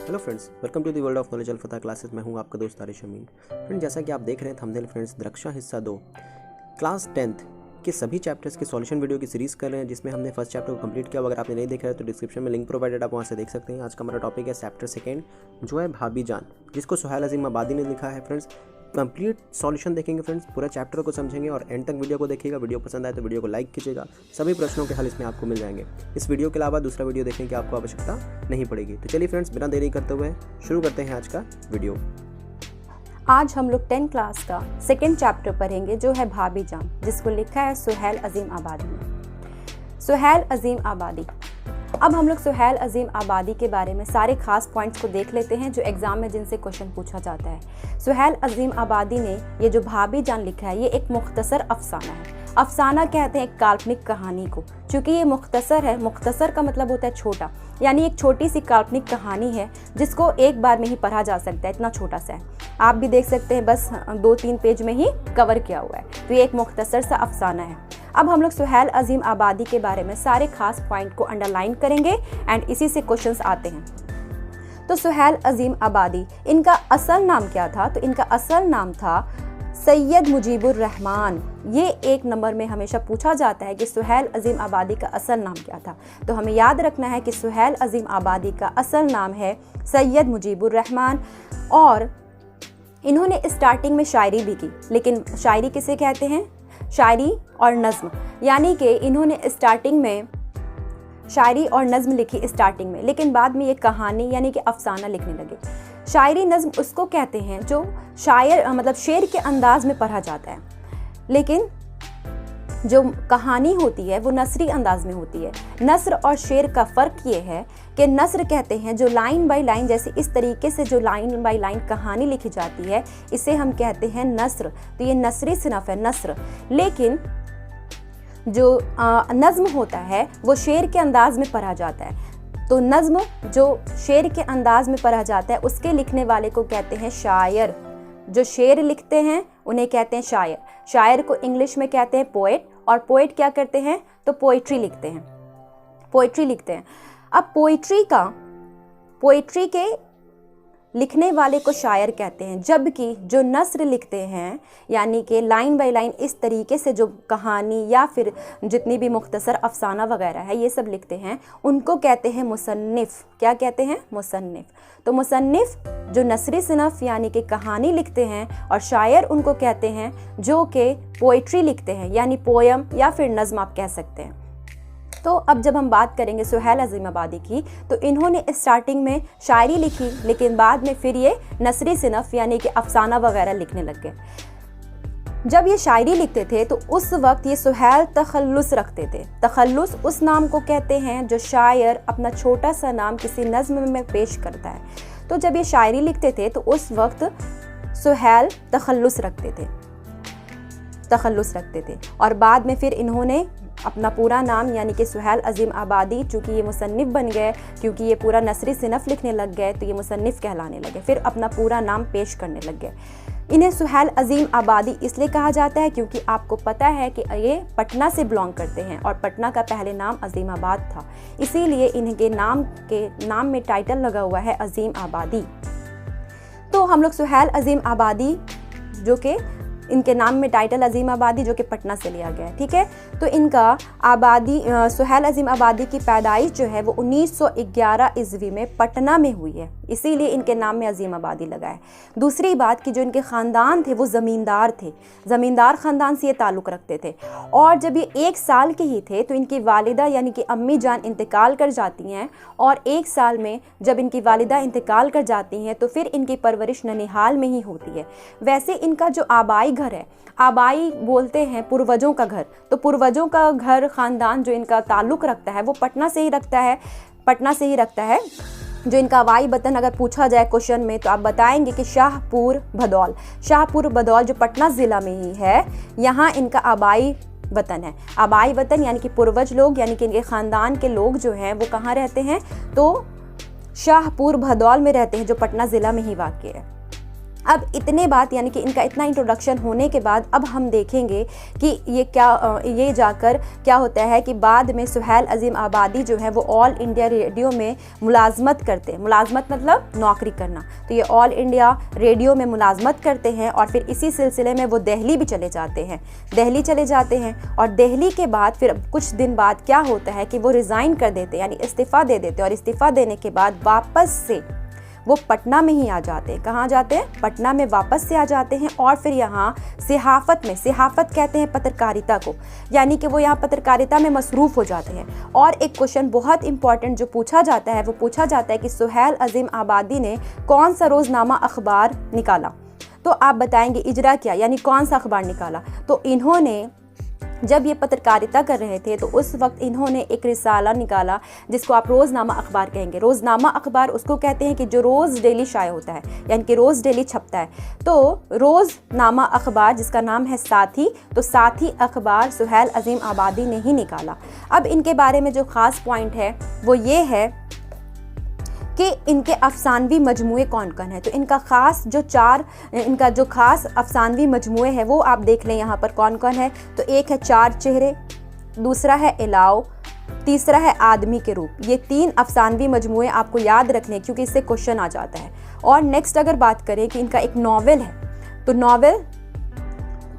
Hello friends, welcome to the world of knowledge अल्फता classes. मैं हूं आपका दोस्त आरिश अमीन। फ्रेंड, जैसा कि आप देख रहे हैं थंबनेल फ्रेंड्स, दृक्षा हिस्सा 2 क्लास 10th के सभी चैप्टर्स के सॉल्यूशन वीडियो की सीरीज़ कर रहे हैं, जिसमें हमने फर्स्ट चैप्टर को कंप्लीट किया। अगर आपने नहीं देखा है तो डिस्क्रिप्शन में लिंक प्रोवाइडेड, आप वहाँ से देख सकते हैं। आज का हमारा टॉपिक है चैप्टर 2 जो है भाभी जान, जिसको सुहेल अजीम आबादी ने लिखा है। फ्रेंड्स, कंप्लीट सॉल्यूशन देखेंगे फ्रेंड्स, पूरा चैप्टर को समझेंगे और एंड तक वीडियो को देखिएगा। वीडियो पसंद आए तो वीडियो को लाइक कीजिएगा, सभी प्रश्नों के हल इसमें आपको मिल जाएंगे। इस वीडियो के अलावा दूसरा वीडियो देखने की आपको आवश्यकता नहीं पड़ेगी। तो चलिए फ्रेंड्स, बिना देरी करते हुए शुरू करते हैं आज का वीडियो। आज हम लोग 10th क्लास का सेकेंड चैप्टर पढ़ेंगे जो है भाभी जान, जिसको लिखा है सुहेल अजीम आबादी ने। सुहेल अजीम आबादी। अब हम लोग सुहेल अजीम आबादी के बारे में सारे खास पॉइंट्स को देख लेते हैं जो एग्जाम में जिनसे क्वेश्चन पूछा जाता है। सुहेल अजीम आबादी ने ये जो भाभी जान लिखा है, ये एक मुख्तसर अफसाना है। अफसाना कहते हैं एक काल्पनिक कहानी को। चूँकि ये मुख्तसर है, मुख्तसर का मतलब होता है छोटा, यानी एक छोटी सी काल्पनिक कहानी है जिसको एक बार में ही पढ़ा जा सकता है, इतना छोटा सा है। आप भी देख सकते हैं, बस 2-3 पेज में ही कवर किया हुआ है। तो ये एक मुख्तसर सा अफसाना है। अब हम लोग सुहेल अजीम आबादी के बारे में सारे खास पॉइंट को अंडरलाइन करेंगे एंड इसी से क्वेश्चंस आते हैं। तो सुहेल अजीम आबादी, इनका असल नाम क्या था? तो इनका असल नाम था सैयद मुजीबुर रहमान। ये 1 नंबर में हमेशा पूछा जाता है कि सुहेल अजीम आबादी का असल नाम क्या था। तो हमें याद रखना है कि सुहेल अजीम आबादी का असल नाम है सैयद मुजीबुर रहमान। और इन्होंने स्टार्टिंग में शायरी भी की, लेकिन शायरी किसे कहते हैं? शायरी और नज़्म, यानी कि इन्होंने स्टार्टिंग में शायरी और नज़्म लिखी स्टार्टिंग में, लेकिन बाद में ये कहानी यानी कि अफसाना लिखने लगे। शायरी नज़्म उसको कहते हैं जो शायर मतलब शेर के अंदाज में पढ़ा जाता है, लेकिन जो कहानी होती है वो नसरी अंदाज में होती है। नस्र और शेर का फ़र्क ये है कि नस्र कहते हैं जो लाइन बाय लाइन, जैसे इस तरीके से जो लाइन बाय लाइन कहानी लिखी जाती है, इसे हम कहते हैं नस्र। तो ये नसरी सिनफ है, नस्र। लेकिन जो नज़्म होता है वो शेर के अंदाज में पढ़ा जाता है। तो नज़्म जो शेर के अंदाज में पढ़ा जाता है, उसके लिखने वाले को कहते हैं शायर। जो शेर लिखते हैं उन्हें कहते हैं शायर। शायर को इंग्लिश में कहते हैं पोएट, और पोएट क्या करते हैं? तो पोइट्री लिखते हैं, पोइट्री लिखते हैं। अब पोइट्री के लिखने वाले को शायर कहते हैं, जबकि जो नस्र लिखते हैं यानी कि लाइन बाय लाइन इस तरीके से जो कहानी या फिर जितनी भी मुख्तसर अफसाना वगैरह है ये सब लिखते हैं, उनको कहते हैं मुसन्निफ। क्या कहते हैं? मुसन्निफ। तो मुसन्निफ जो नसरी सिनफ यानी कि कहानी लिखते हैं, और शायर उनको कहते हैं जो कि पोइट्री लिखते हैं, यानी पोयम या फिर नज़्म आप कह सकते हैं। तो अब जब हम बात करेंगे सुहेल अजीम आबादी की, तो इन्होंने स्टार्टिंग में शायरी लिखी, लेकिन बाद में फिर ये नसरी सिनफ यानी कि अफसाना वगैरह लिखने लग गए। जब ये शायरी लिखते थे तो उस वक्त ये सुहेल तखल्लुस रखते थे। तखल्लुस उस नाम को कहते हैं जो शायर अपना छोटा सा नाम किसी नज़्म में पेश करता है। तो जब ये शायरी लिखते थे तो उस वक्त सुहेल तखल्लुस रखते थे, और बाद में फिर इन्होंने अपना पूरा नाम यानी कि सुहेल अजीम आबादी, चूँकि ये मुसन्निफ बन गए, क्योंकि ये पूरा नसरी सिनफ लिखने लग गए, तो ये मुसन्निफ कहलाने लगे, फिर अपना पूरा नाम पेश करने लग गए। इन्हें सुहेल अजीम आबादी इसलिए कहा जाता है क्योंकि आपको पता है कि ये पटना से बिलोंग करते हैं और पटना का पहले नाम अजीमाबाद था, इसीलिए इनके नाम में टाइटल लगा हुआ है अजीम आबादी। तो हम लोग सुहेल अजीम आबादी, जो कि इनके नाम में टाइटल अजीम आबादी, जो कि पटना से लिया गया है, ठीक है। तो इनका सुहेल अजीम आबादी की पैदाइश जो है वो 1911 ईस्वी में पटना में हुई है, इसीलिए इनके नाम में अजीम आबादी लगा है। दूसरी बात कि जो इनके ख़ानदान थे वो ज़मींदार थे, ज़मींदार ख़ानदान से ये ताल्लुक़ रखते थे। और जब ये 1 साल के ही थे तो इनकी वालिदा यानी कि अम्मी जान इंतकाल कर जाती हैं, और 1 साल में जब इनकी वालिदा इंतकाल कर जाती हैं तो फिर इनकी परवरिश ननिहाल में ही होती है। वैसे इनका जो आबाई घर है, आबाई बोलते हैं पूर्वजों का घर, तो पूर्वजों का घर ख़ानदान जो इनका ताल्लुक़ रखता है वो पटना से ही रखता है। जो इनका आबाई वतन अगर पूछा जाए क्वेश्चन में तो आप बताएंगे कि शाहपुर भदौल जो पटना ज़िला में ही है, यहाँ इनका आबाई वतन है। आबाई वतन यानी कि पूर्वज लोग, यानी कि इनके ख़ानदान के लोग जो हैं वो कहाँ रहते हैं? तो शाहपुर भदौल में रहते हैं, जो पटना ज़िला में ही वाक़ है। अब इतने बात यानी कि इनका इतना इंट्रोडक्शन होने के बाद अब हम देखेंगे कि ये जाकर क्या होता है कि बाद में सुहेल अजीम आबादी जो है वो ऑल इंडिया रेडियो में मुलाजमत करते हैं। मुलाजमत मतलब नौकरी करना। तो ये ऑल इंडिया रेडियो में मुलाजमत करते हैं और फिर इसी सिलसिले में वो दिल्ली भी चले जाते हैं। दिल्ली चले जाते हैं और दिल्ली के बाद फिर कुछ दिन बाद क्या होता है कि वो रिज़ाइन कर देते हैं, यानी इस्तीफ़ा दे देते हैं। और इस्तीफ़ा देने के बाद वापस से वो पटना में ही आ जाते हैं। कहाँ जाते हैं? पटना में वापस से आ जाते हैं और फिर यहाँ सिहाफ़त में, सिहाफ़त कहते हैं पत्रकारिता को, यानी कि वो यहाँ पत्रकारिता में मसरूफ़ हो जाते हैं। और एक क्वेश्चन बहुत इंपॉर्टेंट जो पूछा जाता है वो पूछा जाता है कि सुहेल अजीम आबादी ने कौन सा रोज़नामा अखबार निकाला। तो आप बताएंगे इजरा क्या, यानी कौन सा अखबार निकाला। तो इन्होंने जब ये पत्रकारिता कर रहे थे तो उस वक्त इन्होंने एक रिसाला निकाला जिसको आप रोज़नामा अखबार कहेंगे। रोज़नामा अखबार उसको कहते हैं कि जो रोज़ डेली शाये होता है, यानी कि रोज़ डेली छपता है। तो रोज़नामा अखबार जिसका नाम है साथी, तो साथी अखबार सुहेल अजीम आबादी ने ही निकाला। अब इनके बारे में जो ख़ास पॉइंट है वो ये है कि इनके अफसानवी मजमूए कौन कौन है। तो इनका जो ख़ास अफसानवी मजमूए हैं वो आप देख लें यहाँ पर कौन कौन है। तो एक है चार चेहरे, दूसरा है इलाओ, तीसरा है आदमी के रूप। ये 3 अफसानवी मजमूए आपको याद रखने क्योंकि इससे क्वेश्चन आ जाता है। और नेक्स्ट अगर बात करें कि इनका एक नावल है, तो नावल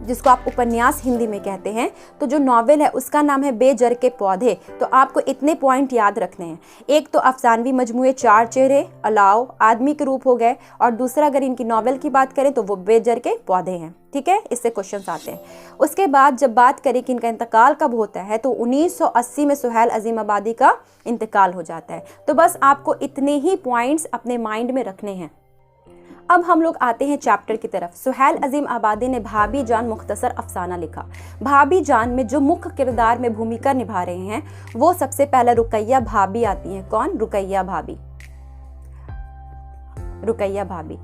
जिसको आप उपन्यास हिंदी में कहते हैं, तो जो नावल है उसका नाम है बेजर के पौधे। तो आपको इतने पॉइंट याद रखने हैं। एक तो अफसानवी मजमूए चार चेहरे, अलाव, आदमी के रूप हो गए, और दूसरा अगर इनकी नावल की बात करें तो वो बेजर के पौधे हैं। ठीक है, इससे क्वेश्चंस आते हैं। उसके बाद जब बात करें कि इनका इंतकाल कब होता है तो 1980 में सुहेल अजीम आबादी का इंतकाल हो जाता है। तो बस आपको इतने ही पॉइंट्स अपने माइंड में रखने हैं। अब हम लोग आते हैं चैप्टर की तरफ। सुहेल अजीम आबादी ने भाभी जान मुख्तसर अफसाना लिखा। भाभी जान में जो मुख्य किरदार में भूमिका निभा रहे हैं वो सबसे पहले रुकैया भाभी आती हैं। कौन? रुकैया भाभी। रुकैया भाभी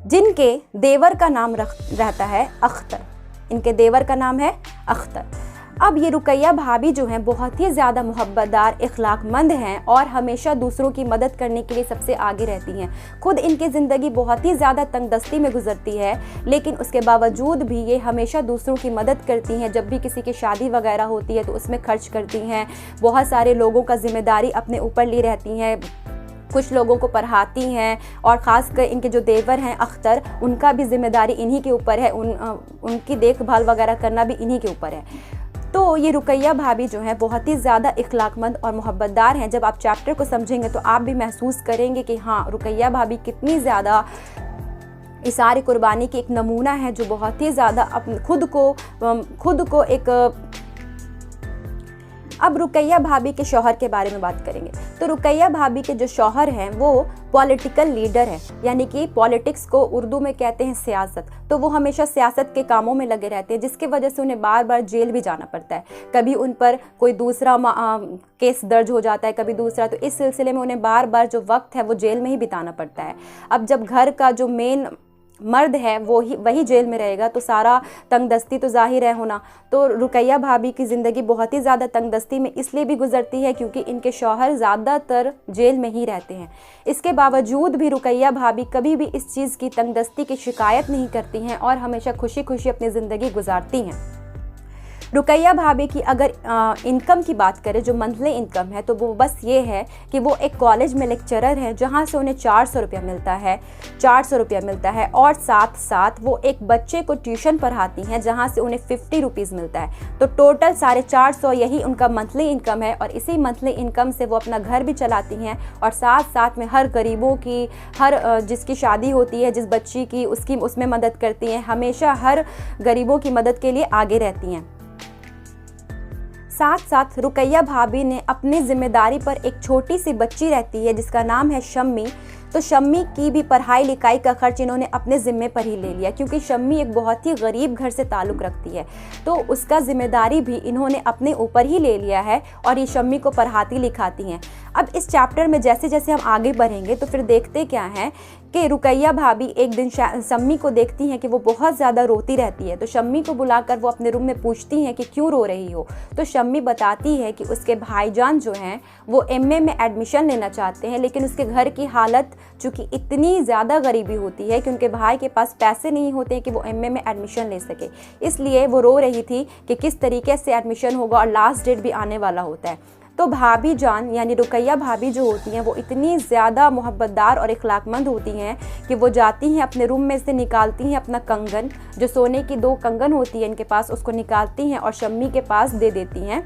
जिनके देवर का नाम रहता है अख्तर। इनके देवर का नाम है अख्तर। अब ये रुकैया भाभी जो हैं बहुत ही ज़्यादा मोहब्बतदार, इखलाकमंद हैं और हमेशा दूसरों की मदद करने के लिए सबसे आगे रहती हैं। खुद इनकी ज़िंदगी बहुत ही ज़्यादा तंगदस्ती में गुजरती है, लेकिन उसके बावजूद भी ये हमेशा दूसरों की मदद करती हैं। जब भी किसी की शादी वगैरह होती है तो उसमें खर्च करती हैं। बहुत सारे लोगों का जिम्मेदारी अपने ऊपर ली रहती हैं। कुछ लोगों को पढ़ाती हैं और ख़ासकर इनके जो देवर हैं अख्तर, उनका भी जिम्मेदारी इन्हीं के ऊपर है। उनकी देखभाल वगैरह करना भी इन्हीं के ऊपर है। तो ये रुकैया भाभी जो है बहुत ही ज़्यादा इखलाकमंद और मोहब्बतदार हैं। जब आप चैप्टर को समझेंगे तो आप भी महसूस करेंगे कि हाँ, रुकैया भाभी कितनी ज़्यादा इसारे कुर्बानी की एक नमूना है, जो बहुत ही ज़्यादा खुद को एक। अब रुकैया भाभी के शौहर के बारे में बात करेंगे। तो रुकैया भाभी के जो शौहर हैं वो पॉलिटिकल लीडर हैं, यानी कि पॉलिटिक्स को उर्दू में कहते हैं सियासत। तो वो हमेशा सियासत के कामों में लगे रहते हैं, जिसकी वजह से उन्हें बार बार जेल भी जाना पड़ता है। कभी उन पर कोई दूसरा केस दर्ज हो जाता है, कभी दूसरा। तो इस सिलसिले में उन्हें बार बार जो वक्त है वो जेल में ही बिताना पड़ता है। अब जब घर का जो मेन मर्द है वही जेल में रहेगा तो सारा तंगदस्ती तो जाहिर है होना। तो रुकैया भाभी की ज़िंदगी बहुत ही ज़्यादा तंगदस्ती में इसलिए भी गुजरती है क्योंकि इनके शौहर ज़्यादातर जेल में ही रहते हैं। इसके बावजूद भी रुकैया भाभी कभी भी इस चीज़ की तंगदस्ती की शिकायत नहीं करती हैं और हमेशा खुशी खुशी अपनी ज़िंदगी गुजारती हैं। रुकैया भाभी की अगर इनकम की बात करें, जो मंथली इनकम है, तो वो बस ये है कि वो एक कॉलेज में लेक्चरर हैं जहाँ से उन्हें 400 रुपया मिलता है। 400 रुपया मिलता है और साथ साथ वो एक बच्चे को ट्यूशन पढ़ाती हैं जहाँ से उन्हें 50 रुपीज़ मिलता है। तो टोटल 450 यही उनका मंथली इनकम है और इसी मंथली इनकम से वो अपना घर भी चलाती हैं और साथ साथ में हर गरीबों की, हर जिसकी शादी होती है, जिस बच्ची की, उसमें मदद करती हैं। हमेशा हर गरीबों की मदद के लिए आगे रहती हैं। साथ साथ रुकैया भाभी ने अपनी जिम्मेदारी पर एक छोटी सी बच्ची रहती है जिसका नाम है शम्मी। तो शम्मी की भी पढ़ाई लिखाई का खर्च इन्होंने अपने ज़िम्मे पर ही ले लिया क्योंकि शम्मी एक बहुत ही गरीब घर से ताल्लुक़ रखती है। तो उसका ज़िम्मेदारी भी इन्होंने अपने ऊपर ही ले लिया है और ये शम्मी को पढ़ाती लिखाती हैं। अब इस चैप्टर में जैसे जैसे हम आगे बढ़ेंगे तो फिर देखते क्या हैं कि रुकैया भाभी एक दिन शम्मी को देखती हैं कि वो बहुत ज़्यादा रोती रहती है। तो शम्मी को बुलाकर वो अपने रूम में पूछती हैं कि क्यों रो रही हो। तो शम्मी बताती है कि उसके भाईजान जो हैं वो एमए में एडमिशन लेना चाहते हैं, लेकिन उसके घर की हालत चूँकि इतनी ज़्यादा गरीबी होती है कि उनके भाई के पास पैसे नहीं होते हैं कि वो एमए में एडमिशन ले सके, इसलिए वो रो रही थी कि किस तरीके से एडमिशन होगा और लास्ट डेट भी आने वाला होता है। तो भाभी जान यानी रुकैया भाभी जो होती हैं वो इतनी ज़्यादा मोहब्बतदार और इखलाकमंद होती हैं कि वो जाती हैं अपने रूम में से निकालती हैं अपना कंगन, जो सोने की 2 कंगन होती है इनके पास, उसको निकालती हैं और शम्मी के पास दे देती हैं।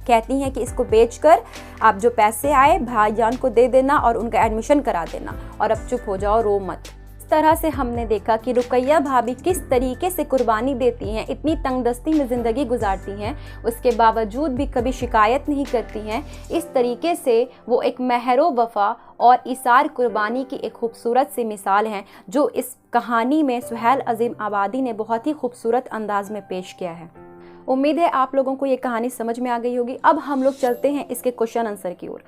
कहती हैं कि इसको बेचकर आप जो पैसे आए भाईजान को दे देना और उनका एडमिशन करा देना, और अब चुप हो जाओ, रो मत। तरह से हमने देखा कि रुकैया भाभी किस तरीके से कुर्बानी देती हैं, इतनी तंगदस्ती में ज़िंदगी गुजारती हैं, उसके बावजूद भी कभी शिकायत नहीं करती हैं। इस तरीके से वो एक महरो वफ़ा और इसार कुर्बानी की एक खूबसूरत सी मिसाल हैं, जो इस कहानी में सुहेल अज़ीम आबादी ने बहुत ही खूबसूरत अंदाज में पेश किया है। उम्मीद है आप लोगों को ये कहानी समझ में आ गई होगी। अब हम लोग चलते हैं इसके क्वेश्चन आंसर की ओर।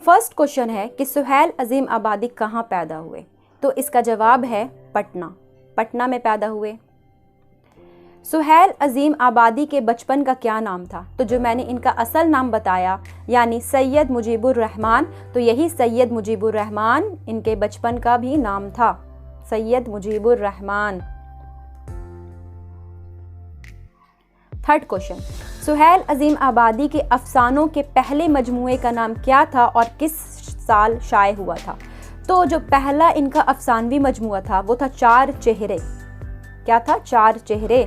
फर्स्ट क्वेश्चन है कि सुहेल अज़ीम आबादी कहाँ पैदा हुए? तो इसका जवाब है पटना। पटना में पैदा हुए। सुहेल अज़ीम आबादी के बचपन का क्या नाम था? तो जो मैंने इनका असल नाम बताया यानी सैयद मुजीबुर रहमान, तो यही सैयद मुजीबुर रहमान इनके बचपन का भी नाम था, सैयद मुजीबुर रहमान। थर्ड क्वेश्चन, सुहेल अज़ीम आबादी के अफसानों के पहले मजमूए का नाम क्या था और किस साल शाये हुआ था? तो जो पहला इनका अफसानवी मजमुआ था वो था 4 चेहरे। क्या था? 4 चेहरे।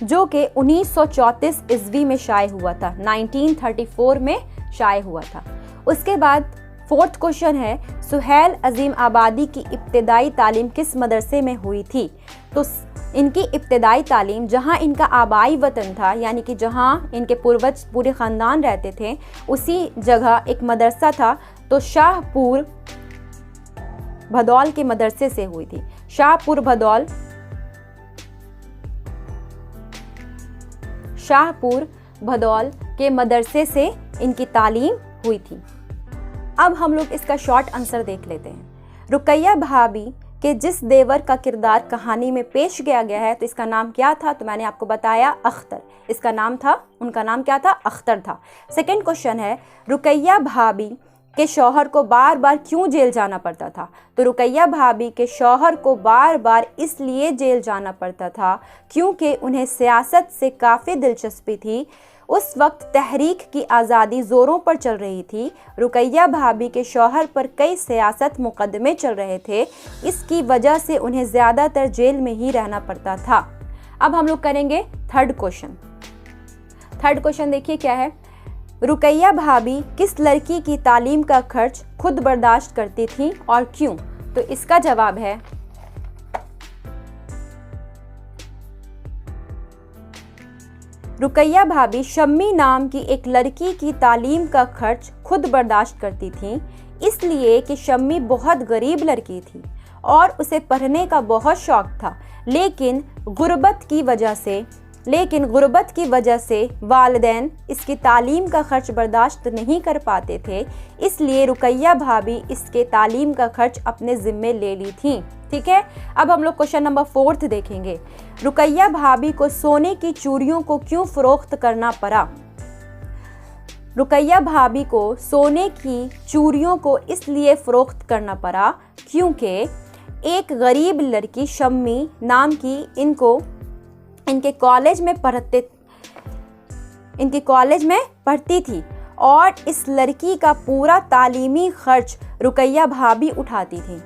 जो कि 1934 ईस्वी में शाये हुआ था, 1934 में शाये हुआ था। उसके बाद फोर्थ क्वेश्चन है, सुहेल अज़ीम आबादी की इब्तिदाई तालीम किस मदरसे में हुई थी? तो इनकी इब्तिदाई तालीम जहाँ इनका आबाई वतन था, यानी कि जहाँ इनके पूर्वज पूरे ख़ानदान रहते थे, उसी जगह एक मदरसा था, तो शाहपुर भदौल के मदरसे से हुई थी। शाहपुर भदौल के मदरसे से इनकी तालीम हुई थी। अब हम लोग इसका शॉर्ट आंसर देख लेते हैं। रुकैया भाभी के जिस देवर का किरदार कहानी में पेश किया गया है, तो इसका नाम क्या था? तो मैंने आपको बताया अख्तर। इसका नाम था, उनका नाम क्या था? अख्तर था। सेकंड क्वेश्चन है, रुकैया भाभी के शौहर को बार बार क्यों जेल जाना पड़ता था? तो रुकैया भाभी के शौहर को बार बार इसलिए जेल जाना पड़ता था क्योंकि उन्हें सियासत से काफ़ी दिलचस्पी थी। उस वक्त तहरीक की आज़ादी ज़ोरों पर चल रही थी। रुकैया भाभी के शौहर पर कई सियासत मुकदमे चल रहे थे, इसकी वजह से उन्हें ज़्यादातर जेल में ही रहना पड़ता था। अब हम लोग करेंगे थर्ड क्वेश्चन। थर्ड क्वेश्चन देखिए क्या है, रुकैया भाभी किस लड़की की तालीम का खर्च खुद बर्दाश्त करती थी और क्यों? तो इसका जवाब है रुकैया भाभी शम्मी नाम की एक लड़की की तालीम का खर्च खुद बर्दाश्त करती थी, इसलिए कि शम्मी बहुत गरीब लड़की थी और उसे पढ़ने का बहुत शौक था, लेकिन गुर्बत की वजह से वालिदैन इसकी तालीम का खर्च बर्दाश्त नहीं कर पाते थे, इसलिए रुकैया भाभी इसके तालीम का खर्च अपने ज़िम्मे ले ली थी। ठीक है, अब हम लोग क्वेश्चन नंबर 4 देखेंगे। रुकैया भाभी को सोने की चूड़ियों को क्यों फरोख्त करना पड़ा? रुकैया भाभी को सोने की चूड़ियों को इसलिए फरोख्त करना पड़ा क्योंकि एक गरीब लड़की शम्मी नाम की इनके कॉलेज में पढ़ती थी और इस लड़की का पूरा तालीमी खर्च रुकैया भाभी उठाती थी।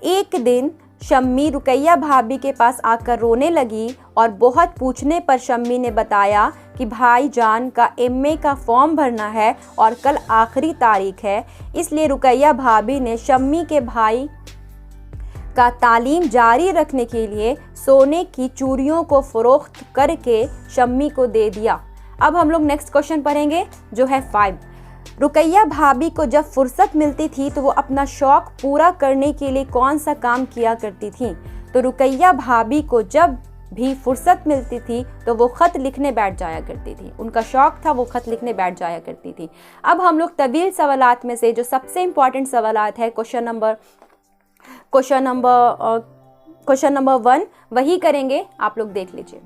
एक दिन शम्मी रुकैया भाभी के पास आकर रोने लगी और बहुत पूछने पर शम्मी ने बताया कि भाईजान का एमए का फॉर्म भरना है और कल आखिरी तारीख है, इसलिए रुकैया भाभी ने शम्मी के भाई का तालीम जारी रखने के लिए सोने की चूड़ियों को फरोख्त करके शम्मी को दे दिया। अब हम लोग नेक्स्ट क्वेश्चन पढ़ेंगे जो है 5। रुकैया भाभी को जब फुर्सत मिलती थी तो वो अपना शौक पूरा करने के लिए कौन सा काम किया करती थी? तो रुकैया भाभी को जब भी फुर्सत मिलती थी तो वो ख़त लिखने बैठ जाया करती थी। उनका शौक़ था, वो ख़त लिखने बैठ जाया करती थी। अब हम लोग तवील सवालात में से जो सबसे इम्पॉर्टेंट सवालात है क्वेश्चन नंबर 1 वही करेंगे, आप लोग देख लीजिए।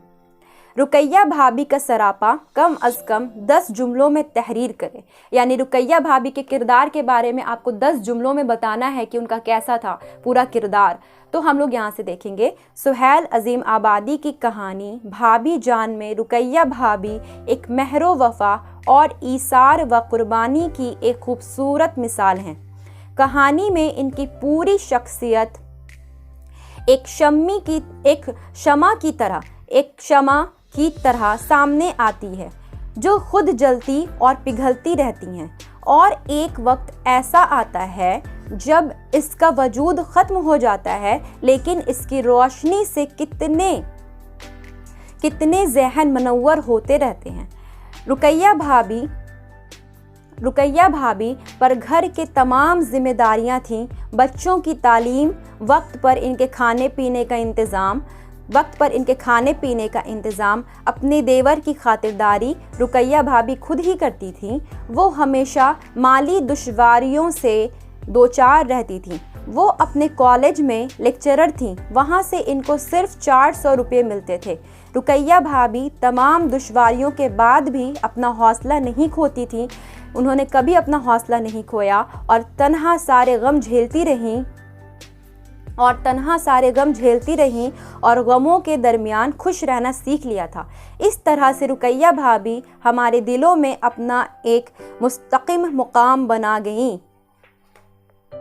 रुकैया भाभी का सरापा कम अज़ कम 10 जुमलों में तहरीर करें। यानी रुकैया भाभी के किरदार के बारे में आपको 10 जुमलों में बताना है कि उनका कैसा था पूरा किरदार। तो हम लोग यहाँ से देखेंगे, सुहैल अज़ीम आबादी की कहानी भाभी जान में रुकैया भाभी एक महरो वफ़ा और ईसार व कुर्बानी की एक खूबसूरत मिसाल हैं। कहानी में इनकी पूरी शख्सियत एक शमा की तरह सामने आती है, जो खुद जलती और पिघलती रहती हैं। और एक वक्त ऐसा आता है जब इसका वजूद ख़त्म हो जाता है, लेकिन इसकी रोशनी से कितने ज़हन मनव्वर होते रहते हैं। रुकैया भाभी पर घर के तमाम जिम्मेदारियां थीं। बच्चों की तालीम, वक्त पर इनके खाने पीने का इंतज़ाम, अपने देवर की खातिरदारी रुकैया भाभी खुद ही करती थीं। वो हमेशा माली दुश्वारियों से दो चार रहती थीं। वो अपने कॉलेज में लेक्चरर थीं, वहाँ से इनको सिर्फ 400 रुपये मिलते थे। रुकैया भाभी तमाम दुश्वारियों के बाद भी अपना हौसला नहीं खोती थीं। उन्होंने कभी अपना हौसला नहीं खोया और तन्हा सारे गम झेलती रहीं और गमों के दरमियान खुश रहना सीख लिया था। इस तरह से रुकैया भाभी हमारे दिलों में अपना एक मुस्तकिम मुकाम बना गईं।